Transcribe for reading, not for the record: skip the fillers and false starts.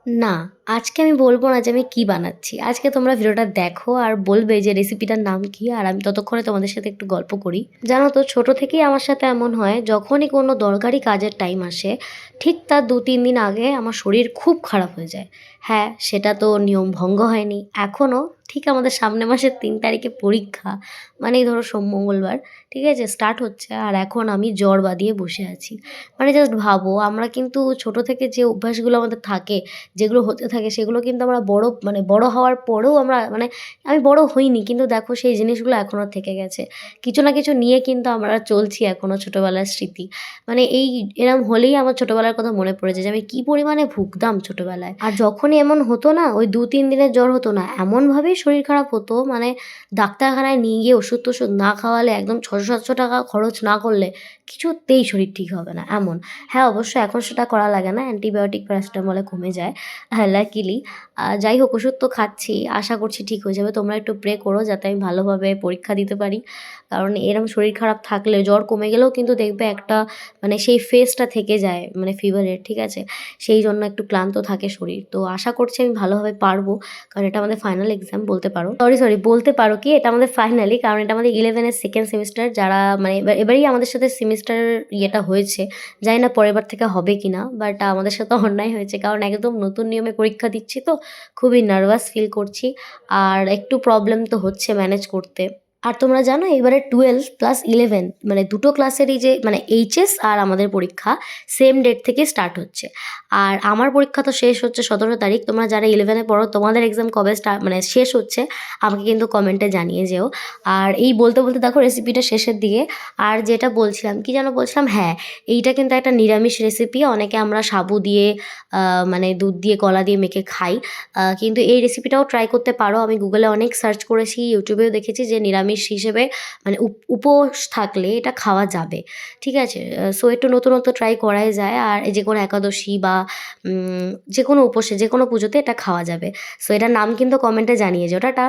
না, আজকে আমি বলব না যে আমি কি বানাচ্ছি। আজকে তোমরা ভিডিওটা দেখো আর বলবে যে রেসিপিটার নাম কি? আর আমি ততক্ষণে তোমাদের সাথে একটু গল্প করি। জানো তো ছোট থেকেই আমার সাথে এমন হয় যখনই কোনো দরকারি কাজের টাইম আসে, ঠিক তার ২-৩ দিন আগে আমার শরীর খুব খারাপ হয়ে যায়। হ্যাঁ, সেটা তো নিয়ম ভঙ্গ হয়নি। এখনও ঠিক আমাদের সামনের মাসের ৩ তারিখে পরীক্ষা। মানেই ধরো সোম, মঙ্গলবার, ঠিক আছে? স্টার্ট হচ্ছে আর এখন আমি জ্বর বাদিয়ে বসে আছি। মানে জাস্ট ভাবো আমরা কিন্তু ছোট থেকে যে অভ্যাসগুলো আমাদের থাকে, যেগুলো হতে থাকে সেগুলো কিন্তু আমরা বড় হওয়ার পরেও আমরা আমি বড় হইনি কিন্তু দেখো সেই জিনিসগুলো এখনও থেকে গেছে। কিছু না কিছু নিয়ে কিন্তু আমরা চলছি এখনও ছোটোবেলার স্মৃতি। এরম হলেই আমার ছোটোবেলার কথা মনে পড়ে যায় যে আমি কী পরিমাণে ভুগতাম ছোটোবেলায়। আর যখনই এমন হতো না ওই ২-৩ দিনের জ্বর হতো না, এমনভাবেই শরীর খারাপ হতো মানে ডাক্তারখানায় নিয়ে গিয়ে ওষুধ-টষুধ না খাওয়ালে একদম ৬০০-৭০০ টাকা খরচ না করলে কিছুতেই শরীর ঠিক হবে না এমন। হ্যাঁ, অবশ্য এখন সেটা করা লাগে না, অ্যান্টিবায়োটিক প্যারাসিটামলে কমে যায়। হ্যাঁ, লাকিলি। যাই হোক ওষুধ তো খাচ্ছি, আশা করছি ঠিক হয়ে যাবে। তোমরা একটু প্রে করো যাতে আমি ভালোভাবে পরীক্ষা দিতে পারি। কারণ এরম শরীর খারাপ থাকলে জ্বর কমে গেলেও কিন্তু দেখবে একটা সেই ফেজটা থেকে যায় ফিভারের, ঠিক আছে? সেই জন্য একটু ক্লান্ত থাকে শরীর। তো আশা করছি আমি ভালোভাবে পারবো। কারণ এটা আমাদের ফাইনাল এক্সাম বলতে পারো। সরি বলতে পারো কি এটা আমাদের ফাইনালি, কারণ এটা আমাদের 11 এর 2nd সেমিস্টার যারা এবারেই আমাদের সাথে সেমিস্টার ইয়েটা হয়েছে। জানি না পরের বার থেকে হবে কিনা, বাট আমাদের সাথে অন্যায় হয়েছে কারণ একদম নতুন নিয়মে পরীক্ষা দিচ্ছি তো খুবই নার্ভাস ফিল করছি আর একটু প্রবলেম তো হচ্ছে ম্যানেজ করতে। আর তোমরা জানো এবারে 12 প্লাস 11 দুটো ক্লাসেরই যে এইচএস আর আমাদের পরীক্ষা সেম ডেট থেকে স্টার্ট হচ্ছে। আর আমার পরীক্ষা তো শেষ হচ্ছে 17 তারিখ। তোমরা যারা 11 পড়ো তোমাদের এক্সাম কবে শেষ হচ্ছে আমাকে কিন্তু কমেন্টে জানিয়ে যেও। আর এই বলতে বলতে দেখো রেসিপিটা শেষের দিকে। আর যেটা বলছিলাম কি যেন বলছিলাম, হ্যাঁ, এইটা কিন্তু একটা নিরামিষ রেসিপি। অনেকে আমরা সাবু দিয়ে দুধ দিয়ে কলা দিয়ে মেখে খাই। কিন্তু এই রেসিপিটাও ট্রাই করতে পারো। আমি গুগলে অনেক সার্চ করেছি, ইউটিউবেও দেখেছি যে নিরামিষ হিসেবে উপোস থাকলে এটা খাওয়া যাবে। ঠিক আছে? সো একটু নতুনত্ব ট্রাই করাই যায়। আর যেকোনো একাদশী বা যেকোনো উপোসে যেকোনো পুজোতে এটা খাওয়া যাবে। সো এটার নাম কিন্তু কমেন্টে জানিয়ে যেও। টাটা।